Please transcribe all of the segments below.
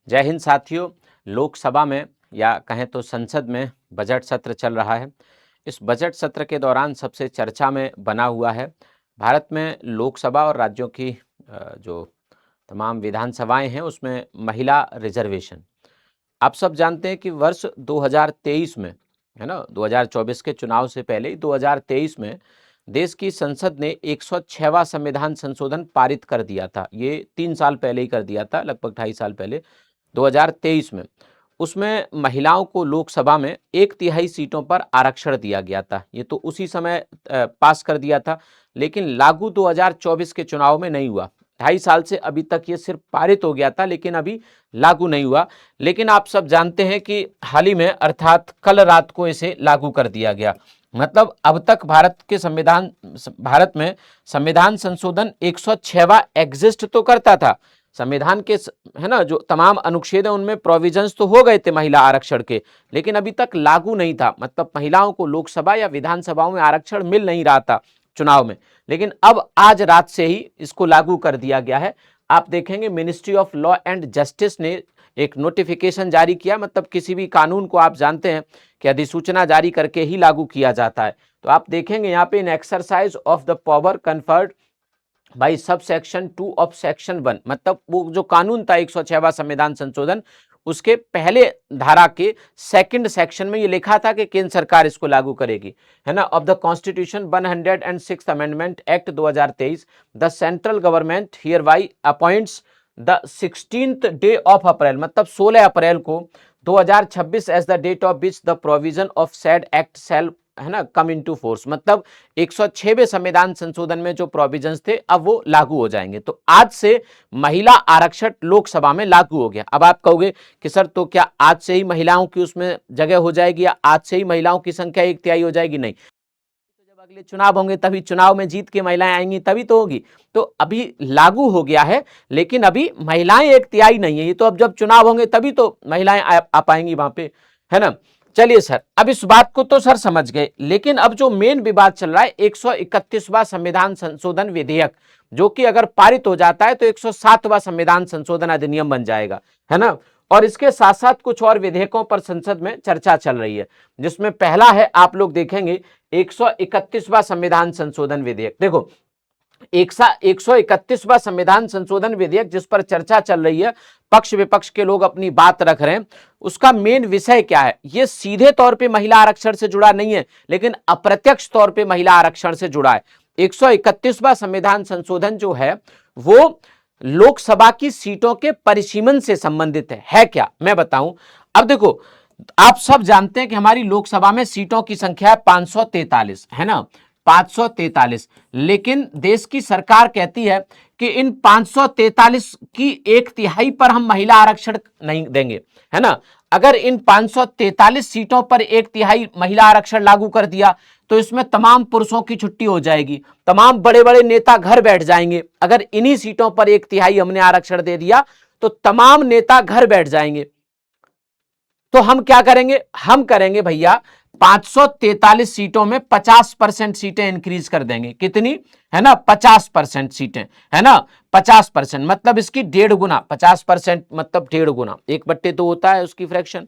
जय हिंद साथियों। लोकसभा में या कहें तो संसद में बजट सत्र चल रहा है। इस बजट सत्र के दौरान सबसे चर्चा में बना हुआ है भारत में लोकसभा और राज्यों की जो तमाम विधानसभाएं हैं उसमें महिला रिजर्वेशन। आप सब जानते हैं कि वर्ष 2023 में, है ना, 2024 के चुनाव से पहले ही 2023 में देश की संसद ने 106वां संविधान संशोधन पारित कर दिया था। ये 3 साल पहले ही कर दिया था, लगभग 2.5 साल पहले, 2023 में। उसमें महिलाओं को लोकसभा में 1/3 सीटों पर आरक्षण दिया गया था। ये तो उसी समय पास कर दिया था, लेकिन लागू 2024 के चुनाव में नहीं हुआ। 2.5 साल से अभी तक ये सिर्फ पारित हो गया था, लेकिन अभी लागू नहीं हुआ। लेकिन आप सब जानते हैं कि हाल ही में, अर्थात कल रात को, इसे लागू कर दिया गया। मतलब अब तक भारत में संविधान संशोधन 106वां एग्जिस्ट तो करता था। संविधान के, है ना, जो तमाम अनुच्छेद हैं उनमें प्रोविजंस तो हो गए थे महिला आरक्षण के, लेकिन अभी तक लागू नहीं था। मतलब महिलाओं को लोकसभा या विधानसभाओं में आरक्षण मिल नहीं रहा था चुनाव में, लेकिन अब आज रात से ही इसको लागू कर दिया गया है। आप देखेंगे ministry of law and justice ने एक नोटिफिकेशन जारी किया। मतलब किसी भी कानून को आप जानते हैं कि अधिसूचना जारी करके ही लागू किया जाता है। तो आप देखेंगे यहाँ पे in exercise of the power conferred by sub section 2 of section 1, मतलब वो जो कानून था 106वां संविधान संशोधन, उसके पहले धारा के सेकंड सेक्शन में ये लिखा था कि केंद्र सरकार इसको लागू करेगी, है ना। Of the constitution 106 amendment act 2023, the central government here by appoints the 16th day of April, मतलब 16 अप्रैल को 2026 as the date of which the provision of said act shall, है ना, कम इनटू फोर्स। मतलब 106वें संविधान संशोधन में जो प्रोविजंस थे अब वो लागू हो जाएंगे। तो आज से महिला आरक्षण लोकसभा में लागू हो गया। अब आप कहोगे कि सर, तो क्या आज से ही महिलाओं की उसमें जगह हो जाएगी या आज से ही महिलाओं की संख्या 1/3 हो जाएगी? नहीं, तो जब अगले चुनाव होंगे तभी, चुनाव में जीत के महिलाएं आएंगी तभी तो होगी। तो अभी लागू हो गया है, लेकिन अभी महिलाएं 1/3 नहीं है। ये तो अब जब चुनाव होंगे तभी तो महिलाएं आ पाएंगी वहां पे, है ना। चलिए सर, अब इस बात को तो सर समझ गए, लेकिन अब जो मेन विवाद चल रहा है 131वां संविधान संशोधन विधेयक, जो कि अगर पारित हो जाता है तो 107वां संविधान संशोधन अधिनियम बन जाएगा, है ना। और इसके साथ साथ कुछ और विधेयकों पर संसद में चर्चा चल रही है, जिसमें पहला है, आप लोग देखेंगे, 131वां संविधान संशोधन विधेयक। देखो, 131वां संविधान संशोधन विधेयक जिस पर चर्चा चल रही है, पक्ष विपक्ष के लोग अपनी बात रख रहे हैं, उसका मेन विषय क्या है? ये सीधे तौर पे महिला आरक्षण से जुड़ा नहीं है, लेकिन अप्रत्यक्ष तौर पे महिला आरक्षण से जुड़ा है। 131वां संविधान संशोधन जो है वो लोकसभा की सीटों के परिसीमन से संबंधित है क्या? मैं बताऊं। अब देखो, आप सब जानते हैं कि हमारी लोकसभा में सीटों की संख्या है 543, है ना, 543। लेकिन देश की सरकार कहती है कि इन 543 की 1/3 पर हम महिला आरक्षण नहीं देंगे, है ना। अगर इन 543 सीटों पर 1/3 महिला आरक्षण लागू कर दिया तो इसमें तमाम पुरुषों की छुट्टी हो जाएगी, तमाम बड़े बड़े नेता घर बैठ जाएंगे। अगर इन्हीं सीटों पर 1/3 हमने आरक्षण दे दिया तो तमाम नेता घर बैठ जाएंगे। तो हम क्या करेंगे? हम करेंगे भैया 543 सीटों में 50% सीटें इंक्रीज कर देंगे। कितनी? है ना, 50% सीटें, है ना, 50%, मतलब इसकी 1.5 गुना। 50% मतलब 1.5 गुना, 1/2 होता है उसकी फ्रैक्शन।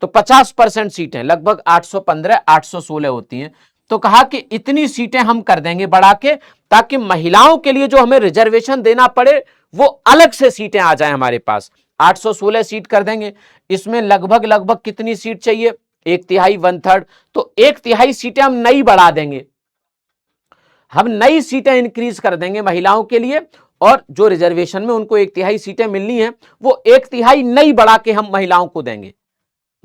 तो 50% सीटें लगभग 815 816 होती हैं। तो कहा कि इतनी सीटें हम कर देंगे बढ़ा के, ताकि महिलाओं के लिए जो हमें रिजर्वेशन देना पड़े वो अलग से सीटें आ जाए हमारे पास। 816 सीट कर देंगे। इसमें लगभग लगभग कितनी सीट चाहिए? 1/3, 1/3। तो 1/3 सीटें हम नई बढ़ा देंगे, हम नई सीटें इंक्रीज कर देंगे महिलाओं के लिए, और जो रिजर्वेशन में उनको 1/3 सीटें मिलनी है वो 1/3 नई बढ़ा के हम महिलाओं को देंगे।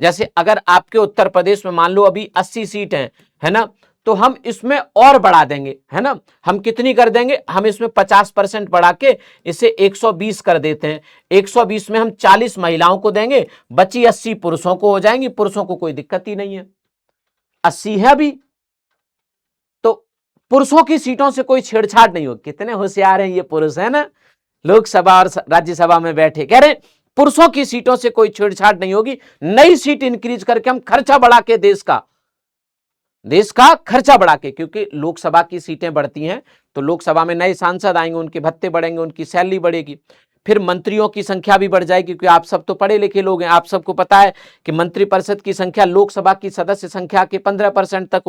जैसे अगर आपके उत्तर प्रदेश में मान लो अभी 80 सीट हैं, है ना, तो हम इसमें और बढ़ा देंगे, है ना। हम कितनी कर देंगे? हम इसमें 50% बढ़ा के इसे 120 कर देते हैं। 120 में हम 40 महिलाओं को देंगे, बची 80 पुरुषों को हो जाएंगी। पुरुषों को कोई दिक्कत ही नहीं है, 80 है अभी, तो पुरुषों की सीटों से कोई छेड़छाड़ नहीं होगी। कितने होशियार हैं ये पुरुष, है ना, लोकसभा और राज्यसभा में बैठे कह रहे पुरुषों की सीटों से कोई छेड़छाड़ नहीं होगी। नई सीट इंक्रीज करके हम खर्चा बढ़ा के देश का खर्चा बढ़ा के, क्योंकि लोकसभा की सीटें बढ़ती हैं तो लोकसभा में नए सांसद आएंगे, उनके भत्ते बढ़ेंगे, उनकी सैलरी बढ़ेगी। फिर मंत्रियों की संख्या भी बढ़ जाएगी, क्योंकि आप सब तो पढ़े लिखे लोग हैं, आप सबको पता है कि मंत्रिपरिषद की संख्या लोकसभा की सदस्य संख्या के 15% तक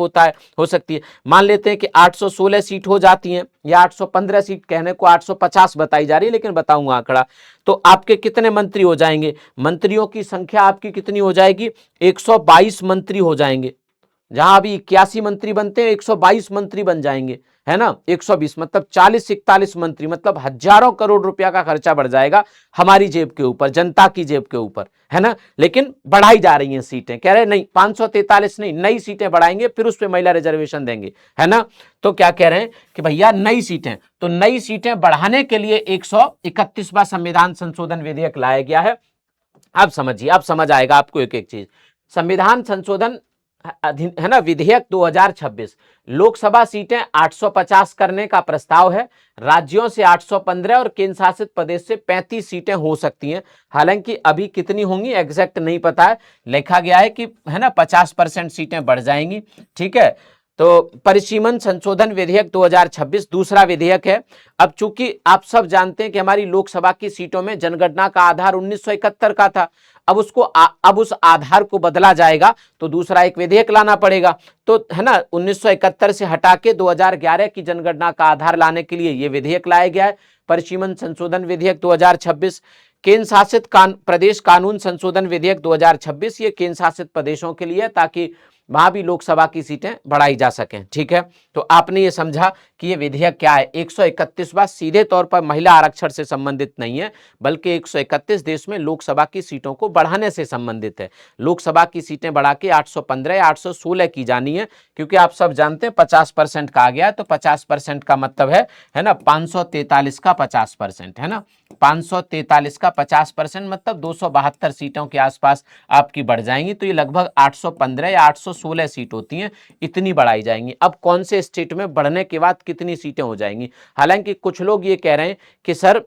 हो सकती है। मान लेते हैं कि 816 सीट हो जाती हैं, या 815 सीट, कहने को 850 बताई जा रही है, लेकिन बताऊंगा आंकड़ा। तो आपके कितने मंत्री हो जाएंगे? मंत्रियों की संख्या आपकी कितनी हो जाएगी? 122 मंत्री हो जाएंगे। जहां अभी 81 मंत्री बनते हैं, 122 मंत्री बन जाएंगे, है ना। 120 मतलब 40-41 मंत्री, मतलब हजारों करोड़ रुपया का खर्चा बढ़ जाएगा हमारी जेब के ऊपर, जनता की जेब के ऊपर, है ना। लेकिन बढ़ाई जा रही हैं सीटें, कह रहे नहीं 543 नहीं, नई सीटें बढ़ाएंगे, फिर उस पर महिला रिजर्वेशन देंगे, है ना। तो क्या कह रहे हैं कि भैया नई सीटें, तो नई सीटें बढ़ाने के लिए 131वां संविधान संशोधन विधेयक लाया गया है। अब समझिए, अब समझ आएगा आपको एक एक चीज। संविधान संशोधन है ना, विधेयक 2026, लोकसभा सीटें 850 करने का प्रस्ताव है, राज्यों से 815 और केंद्र शासित प्रदेश से 35 सीटें हो सकती हैं। हालांकि अभी कितनी होंगी एग्जैक्ट नहीं पता है, लिखा गया है कि है ना 50% सीटें बढ़ जाएंगी, ठीक है। तो परिसीमन संशोधन विधेयक 2026 दूसरा विधेयक है। अब चूंकि आप सब जानते हैं कि हमारी लोकसभा की सीटों में जनगणना का आधार 1971 का था, अब अब उस आधार को बदला जाएगा, तो दूसरा एक विधेयक लाना पड़ेगा। तो है ना 1971 से हटा के 2011 की जनगणना का आधार लाने के लिए यह विधेयक लाया गया है, परिसीमन संशोधन विधेयक 2026। केंद्र शासित प्रदेश कानून संशोधन विधेयक 2026, ये केंद्र शासित प्रदेशों के लिए, ताकि वहां भी लोकसभा की सीटें बढ़ाई जा सकें, ठीक है। तो आपने ये समझा कि ये विधेयक क्या है। 131वां सीधे तौर पर महिला आरक्षण से संबंधित नहीं है, बल्कि 131 देश में लोकसभा की सीटों को बढ़ाने से संबंधित है। लोकसभा की सीटें बढ़ा के 815 या 816 की जानी है, क्योंकि आप सब जानते हैं 50% का आ गया, तो 50% का मतलब है ना 543 का 50%, है ना 543 का 50% मतलब 272 सीटों के आसपास आपकी बढ़ जाएंगी। तो ये लगभग 815 या 816 सीट होती हैं, इतनी बढ़ाई जाएंगी। अब कौन से स्टेट में बढ़ने के बाद कितनी सीटें हो जाएंगी? हालांकि कुछ लोग ये कह रहे हैं कि सर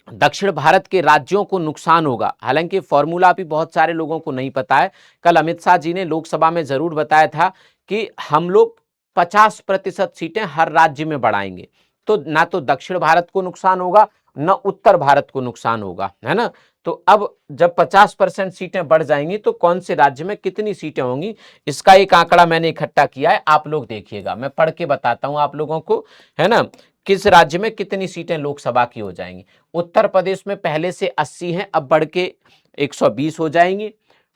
दक्षिण भारत के राज्यों को नुकसान होगा, हालांकि फॉर्मूला भी बहुत सारे लोगों को नहीं पता है। कल अमित शाह जी ने लोकसभा में जरूर बताया था कि हम लोग 50% सीटें हर राज्य में बढ़ाएंगे, तो ना तो दक्षिण भारत को नुकसान होगा, न उत्तर भारत को नुकसान होगा, है ना। तो अब जब 50% सीटें बढ़ जाएंगी, तो कौन से राज्य में कितनी सीटें होंगी, इसका एक आंकड़ा मैंने इकट्ठा किया है, आप लोग देखिएगा, मैं पढ़ के बताता हूं आप लोगों को, है ना। किस राज्य में कितनी सीटें लोकसभा की हो जाएंगी? उत्तर प्रदेश में पहले से 80 हैं, अब बढ़ के 120 हो जाएंगी।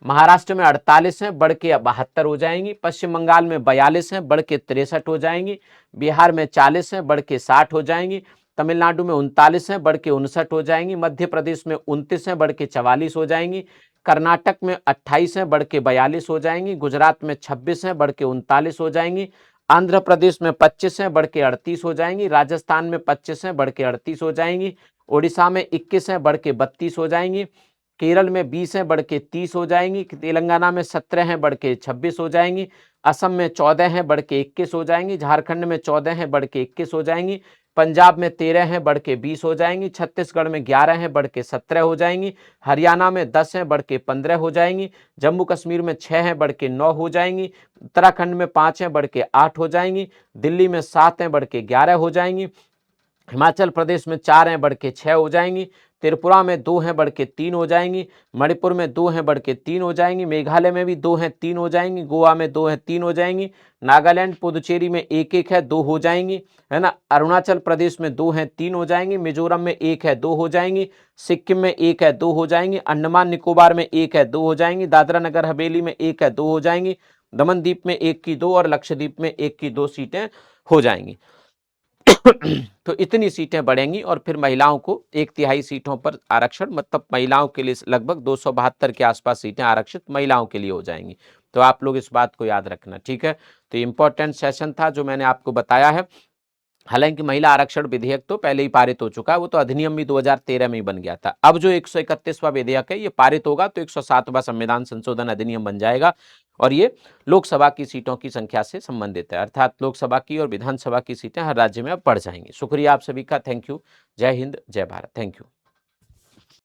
महाराष्ट्र में 48 हैं, बढ़ के 72 हो जाएंगी। पश्चिम बंगाल में 42 हैं, बढ़ के 63 हो जाएंगी। बिहार में 40 हैं, बढ़ के 60 हो जाएंगी। तमिलनाडु में 39 हैं, बढ़ के 59 हो जाएंगी। मध्य प्रदेश में 29 हैं, बढ़ के 44 हो जाएंगी। कर्नाटक में 28 हैं, बढ़ के 42 हो जाएंगी। गुजरात में 26 हैं, बढ़ के 39 हो जाएंगी। आंध्र प्रदेश में 25 हैं, बढ़ के 38 हो जाएंगी। राजस्थान में 25 हैं, बढ़ के 38 हो जाएंगी। ओडिशा में 21 हैं, बढ़ के 32 हो जाएंगी। केरल में 20 हैं, बढ़ के 30 हो जाएंगी। तेलंगाना में 17 हैं, बढ़ के 26 हो जाएंगी। असम में 14 हैं, बढ़ के 21 हो जाएंगी। झारखंड में 14 हैं, बढ़ के 21 हो जाएंगी। पंजाब में 13 हैं, बढ़ के 20 हो जाएंगी। छत्तीसगढ़ में 11 हैं, बढ़ के 17 हो जाएंगी। हरियाणा में 10 हैं, बढ़ के 15 हो जाएंगी। जम्मू कश्मीर में 6 हैं, बढ़ के 9 हो जाएंगी। उत्तराखंड में 5 हैं, बढ़ के 8 हो जाएंगी। दिल्ली में 7 हैं, बढ़ के 11 हो जाएंगी। हिमाचल प्रदेश में 4 हैं, बढ़ के 6 हो जाएंगी। त्रिपुरा में 2 हैं, बढ़ के 3 हो जाएंगी। मणिपुर में 2 हैं, बढ़ के 3 हो जाएंगी। मेघालय में भी 2 हैं, 3 हो जाएंगी। गोवा में 2 हैं, 3 हो जाएंगी। नागालैंड पुदुचेरी में 1-1 है, 2 हो जाएंगी, है ना। अरुणाचल प्रदेश में 2 हैं, 3 हो जाएंगी। मिजोरम में 1 है, 2 हो जाएंगी। सिक्किम में 1 है, 2 हो जाएंगी। अंडमान निकोबार में 1 है, 2 हो जाएंगी। दादरा नगर हवेली में 1 है, 2 हो जाएंगी। दमन द्वीप में 1 की 2 और लक्षद्वीप में 1 की 2 सीटें हो जाएंगी। तो इतनी सीटें बढ़ेंगी, और फिर महिलाओं को 1/3 सीटों पर आरक्षण, मतलब महिलाओं के लिए लगभग 272 के आसपास सीटें आरक्षित महिलाओं के लिए हो जाएंगी। तो आप लोग इस बात को याद रखना, ठीक है। तो इंपॉर्टेंट सेशन था जो मैंने आपको बताया है। हालांकि महिला आरक्षण विधेयक तो पहले ही पारित हो चुका है, वो तो अधिनियम भी 2013 में ही बन गया था। अब जो 131वां विधेयक है ये पारित होगा तो 107वां संविधान संशोधन अधिनियम बन जाएगा, और ये लोकसभा की सीटों की संख्या से संबंधित है, अर्थात लोकसभा की और विधानसभा की सीटें हर राज्य में अब बढ़ जाएंगी। शुक्रिया आप सभी का, थैंक यू। जय हिंद, जय भारत, थैंक यू।